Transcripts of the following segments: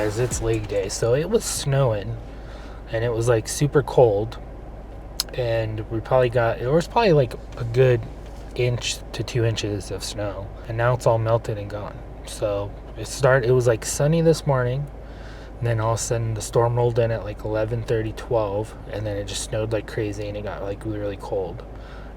guys, it's leg day. So it was snowing and it was like super cold, and it was probably like a good inch to 2 inches of snow, and now it's all melted and gone. So it was like sunny this morning, and then all of a sudden the storm rolled in at like 11:30, 12, and then it just snowed like crazy and it got like really cold.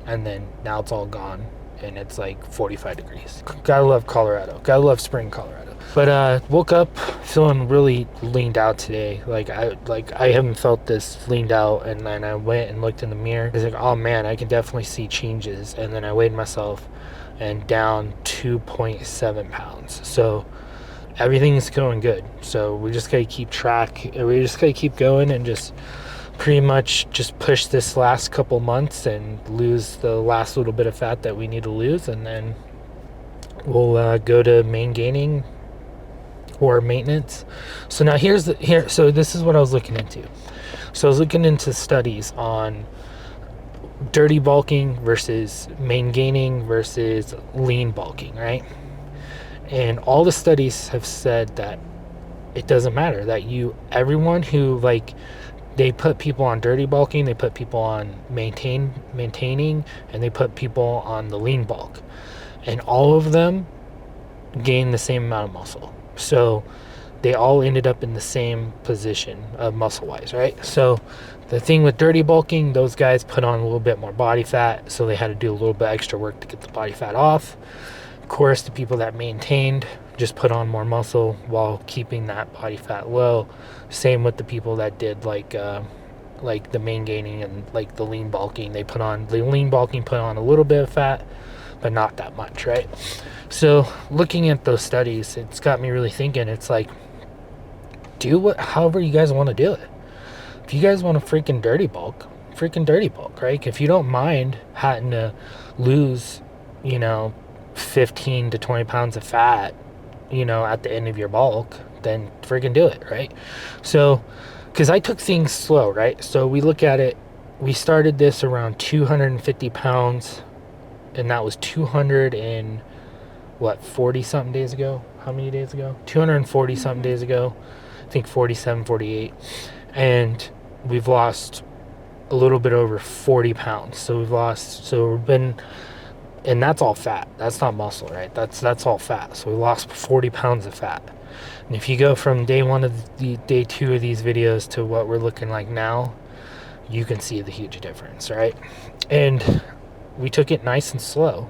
And then now it's all gone and it's like 45 degrees. Gotta love Colorado. Gotta love spring Colorado. But woke up feeling really leaned out today. I haven't felt this leaned out, and then I went and looked in the mirror. I was like, oh man, I can definitely see changes. And then I weighed myself and down 2.7 pounds. So everything's going good. So we just gotta keep track. We just gotta keep going and just pretty much just push this last couple months and lose the last little bit of fat that we need to lose, and then we'll go to main gaining or maintenance. So now so this is what I was looking into. So I was looking into studies on dirty bulking versus main gaining versus lean bulking, right? And all the studies have said that it doesn't matter, that everyone who they put people on dirty bulking, they put people on maintaining, and they put people on the lean bulk, and all of them gain the same amount of muscle. So they all ended up in the same position of muscle wise, right? So the thing with dirty bulking, those guys put on a little bit more body fat, so they had to do a little bit extra work to get the body fat off. Of course, the people that maintained just put on more muscle while keeping that body fat low. Same with the people that did like the main gaining and like the lean bulking. The lean bulking put on a little bit of fat, but not that much, right? So looking at those studies, it's got me really thinking. It's like, however you guys want to do it. If you guys want to freaking dirty bulk, right? If you don't mind having to lose, 15 to 20 pounds of fat, at the end of your bulk, then freaking do it, right? So, because I took things slow, right? So we look at it, we started this around 250 pounds, and that was 40 something days ago. How many days ago? 240 something days ago. I think 47, 48. And we've lost a little bit over 40 pounds. So we've been, and that's all fat. That's not muscle, right? That's all fat. So we lost 40 pounds of fat. And if you go from day 1 of day 2 of these videos to what we're looking like now, you can see the huge difference, right? And we took it nice and slow.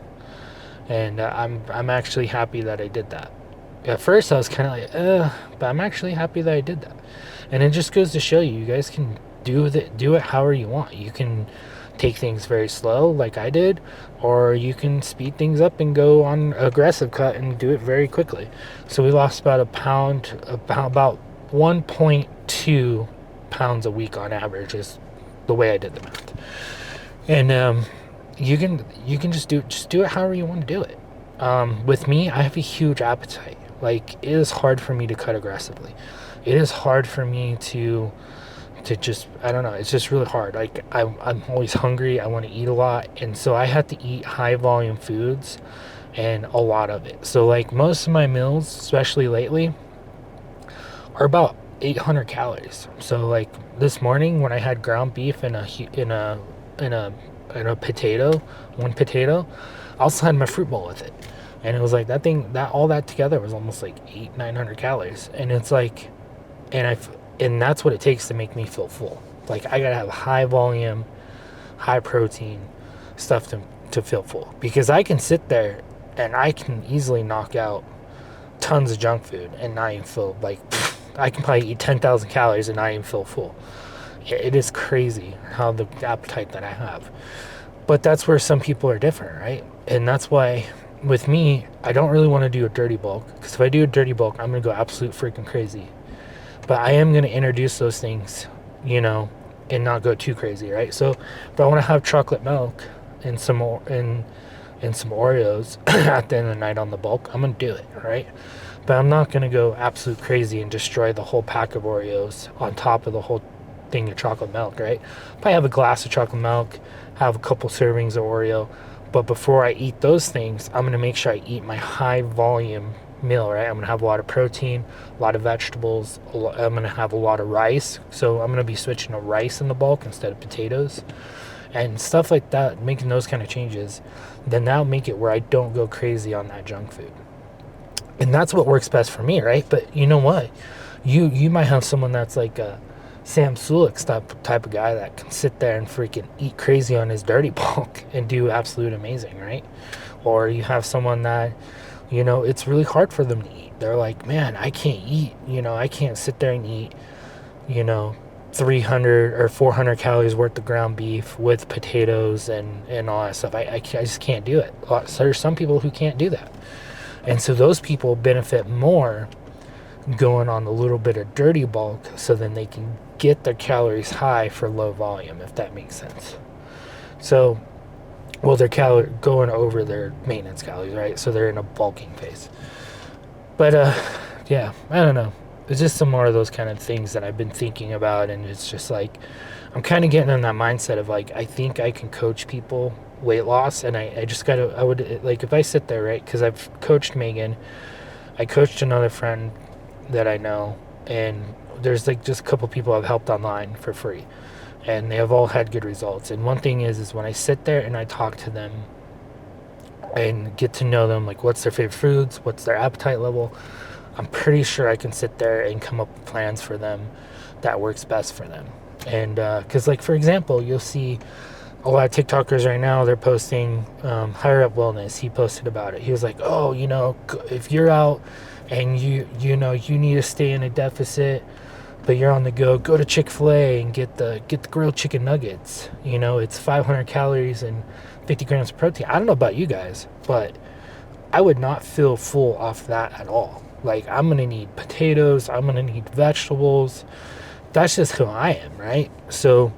And I'm actually happy that I did that. At first I was kind of like, but I'm actually happy that I did that. And it just goes to show you guys can do it however you want. You can take things very slow like I did, or you can speed things up and go on aggressive cut and do it very quickly. So we lost about about 1.2 pounds a week on average is the way I did the math. And you can just do it however you want to do it. With me, I have a huge appetite. Like, it is hard for me to cut aggressively. It is hard for me to just, I don't know, it's just really hard. Like, I'm always hungry. I want to eat a lot, and so I have to eat high volume foods and a lot of it. So like most of my meals, especially lately, are about 800 calories. So like this morning when I had ground beef and a potato, one potato, I also had my fruit bowl with it. And it was like all that together was almost like 900 calories. And it's like, and that's what it takes to make me feel full. Like, I gotta have high volume, high protein stuff to feel full, because I can sit there and I can easily knock out tons of junk food and not even feel like, I can probably eat 10,000 calories and not even feel full. It is crazy how the appetite that I have. But that's where some people are different, right? And that's why with me, I don't really want to do a dirty bulk, because if I do a dirty bulk, I'm going to go absolute freaking crazy. But I am going to introduce those things, and not go too crazy, right? So if I want to have chocolate milk and some Oreos at the end of the night on the bulk, I'm going to do it, right? But I'm not going to go absolute crazy and destroy the whole pack of Oreos on top of the whole thing of chocolate milk, right? If I have a glass of chocolate milk, have a couple servings of Oreo, but before I eat those things, I'm going to make sure I eat my high volume meal, right? I'm going to have a lot of protein, a lot of vegetables. I'm going to have a lot of rice. So I'm going to be switching to rice in the bulk instead of potatoes and stuff like that, making those kind of changes. Then that'll make it where I don't go crazy on that junk food. And that's what works best for me, right? But you know what? You might have someone that's like a Sam Sulek type of guy that can sit there and freaking eat crazy on his dirty bulk and do absolute amazing, right? Or you have someone that, it's really hard for them to eat. They're like, man, I can't eat. I can't sit there and eat, 300 or 400 calories worth of ground beef with potatoes and all that stuff. I just can't do it. So there's some people who can't do that. And so those people benefit more going on a little bit of dirty bulk so then they can get their calories high for low volume, if that makes sense. So, well, they're going over their maintenance calories, right? So they're in a bulking phase. But, yeah, I don't know. It's just some more of those kind of things that I've been thinking about, and it's just like, I'm kind of getting in that mindset of like, I think I can coach people weight loss, and I just gotta, I would, like, if I sit there, right, because I've coached Megan, I coached another friend that I know, and there's like just a couple people I've helped online for free, and they have all had good results. And one thing is when I sit there and I talk to them and get to know them, like what's their favorite foods, what's their appetite level, I'm pretty sure I can sit there and come up with plans for them that works best for them. And because like, for example, you'll see a lot of TikTokers right now, they're posting Higher Up Wellness. He posted about it. He was like, oh, if you're out and you need to stay in a deficit, but you're on the go to Chick-fil-A and get the grilled chicken nuggets. It's 500 calories and 50 grams of protein. I don't know about you guys, but I would not feel full off that at all. Like, I'm going to need potatoes. I'm going to need vegetables. That's just who I am, right? So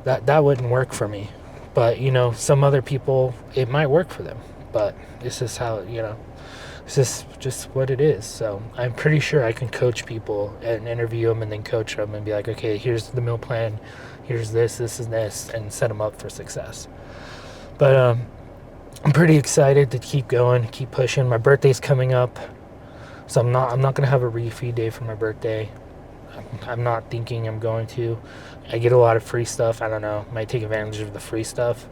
that wouldn't work for me. But, some other people, it might work for them. But this is how, it's just what it is. So I'm pretty sure I can coach people and interview them and then coach them and be like, okay, here's the meal plan. Here's this, and this, and set them up for success. But I'm pretty excited to keep going, keep pushing. My birthday's coming up. So I'm not going to have a refeed day for my birthday. I'm not thinking I'm going to. I get a lot of free stuff. I don't know. Might take advantage of the free stuff,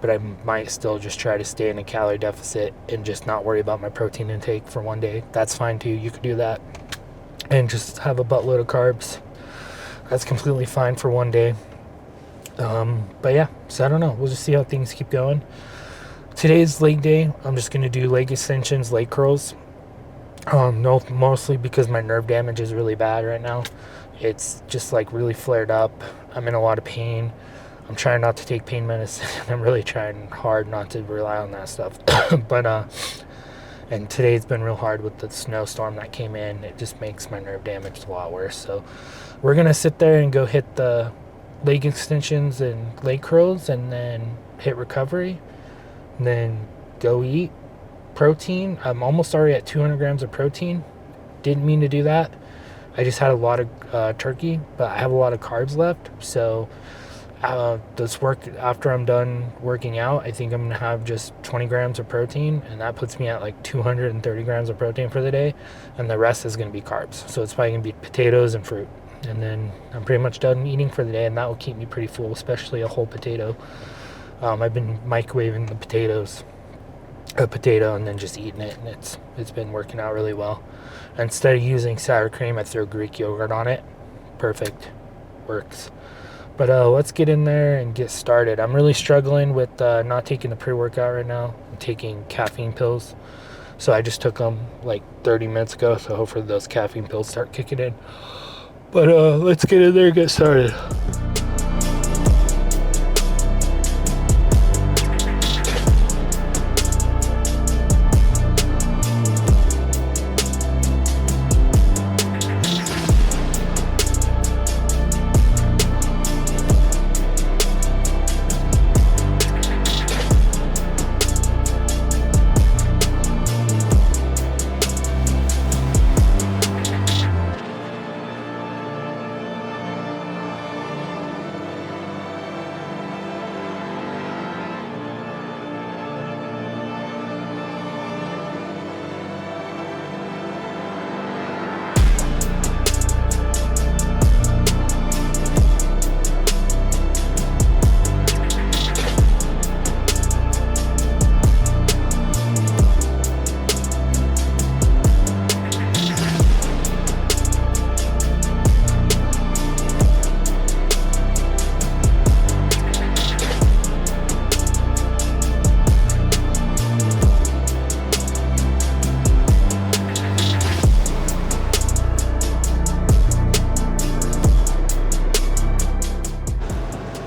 but I might still just try to stay in a calorie deficit and just not worry about my protein intake for one day. That's fine too. You could do that and just have a buttload of carbs. That's completely fine for one day. But yeah, so I don't know. We'll just see how things keep going. Today's leg day. I'm just going to do leg extensions, leg curls. No, mostly because my nerve damage is really bad right now. It's just like really flared up. I'm in a lot of pain. I'm trying not to take pain medicine. I'm really trying hard not to rely on that stuff. But and today's been real hard with the snowstorm that came in. It just makes my nerve damage a lot worse. So we're gonna sit there and go hit the leg extensions and leg curls, and then hit recovery, and then go eat protein. I'm almost already at 200 grams of protein. Didn't mean to do that. I just had a lot of turkey, but I have a lot of carbs left. So this work, after I'm done working out, I think I'm gonna have just 20 grams of protein, and that puts me at like 230 grams of protein for the day, and the rest is gonna be carbs. So it's probably gonna be potatoes and fruit, and then I'm pretty much done eating for the day, and that will keep me pretty full, especially a whole potato. I've been microwaving the a potato and then just eating it, and it's been working out really well. Instead of using sour cream, I throw Greek yogurt on it. Perfect. Works. But let's get in there and get started. I'm really struggling with not taking the pre-workout right now. I'm taking caffeine pills. So I just took them like 30 minutes ago, so hopefully those caffeine pills start kicking in. But let's get in there and get started.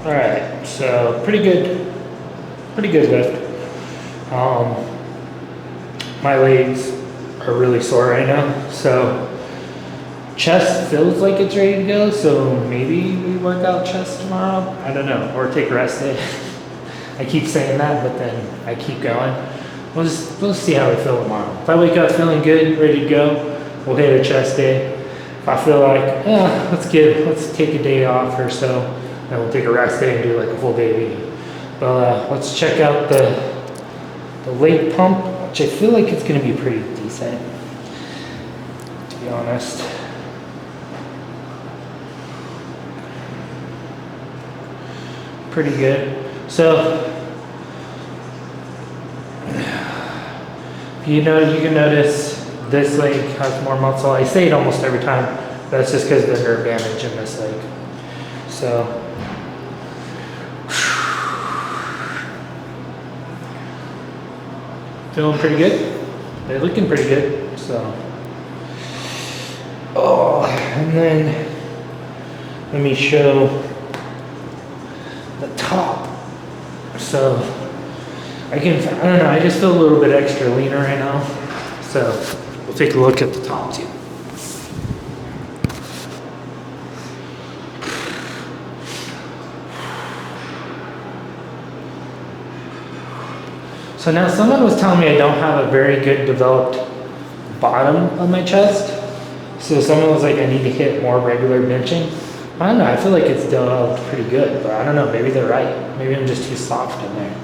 All right, so pretty good lift. My legs are really sore right now, so chest feels like it's ready to go, so maybe we work out chest tomorrow. I don't know, or take a rest day. I keep saying that, but then I keep going. We'll see how we feel tomorrow. If I wake up feeling good, ready to go, we'll hit a chest day. If I feel like, let's take a day off or so, then we'll take a rest day and do like a full day of eating. But let's check out the leg pump, which I feel like it's gonna be pretty decent, to be honest. Pretty good. So, you can notice this leg has more muscle. I say it almost every time, but that's just because of the nerve damage in this leg. So, feeling pretty good. They're looking pretty good. So, and then let me show the top. So I don't know, I just feel a little bit extra leaner right now. So we'll take a look at the top too. So now someone was telling me I don't have a very good developed bottom of my chest. So someone was like, I need to hit more regular benching. I don't know, I feel like it's developed pretty good, but I don't know, maybe they're right. Maybe I'm just too soft in there.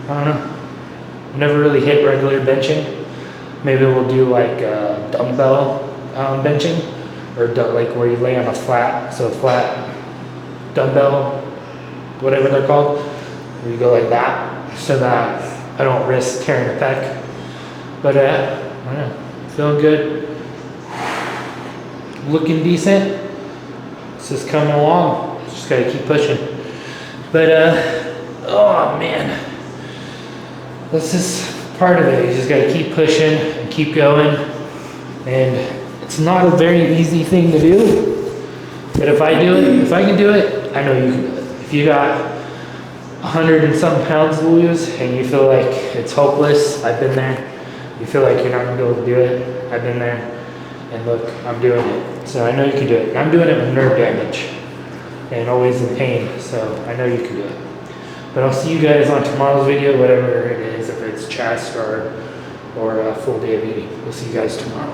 I don't know. I've never really hit regular benching. Maybe we'll do like dumbbell benching, or like where you lay on a flat dumbbell, whatever they're called, where you go like that, so that I don't risk tearing a pec. But I don't know, feeling good, looking decent. It's just coming along. Just gotta keep pushing. But oh man, that's just part of it. You just gotta keep pushing and keep going. And it's not a very easy thing to do. But if I can do it, I know you can do it. If you got 100 and something pounds to lose and you feel like it's hopeless, I've been there. You feel like you're not gonna be able to do it, I've been there. And look, I'm doing it. So I know you can do it. I'm doing it with nerve damage and always in pain. So I know you can do it. But I'll see you guys on tomorrow's video, whatever it is, if it's chest or a full day of eating. We'll see you guys tomorrow.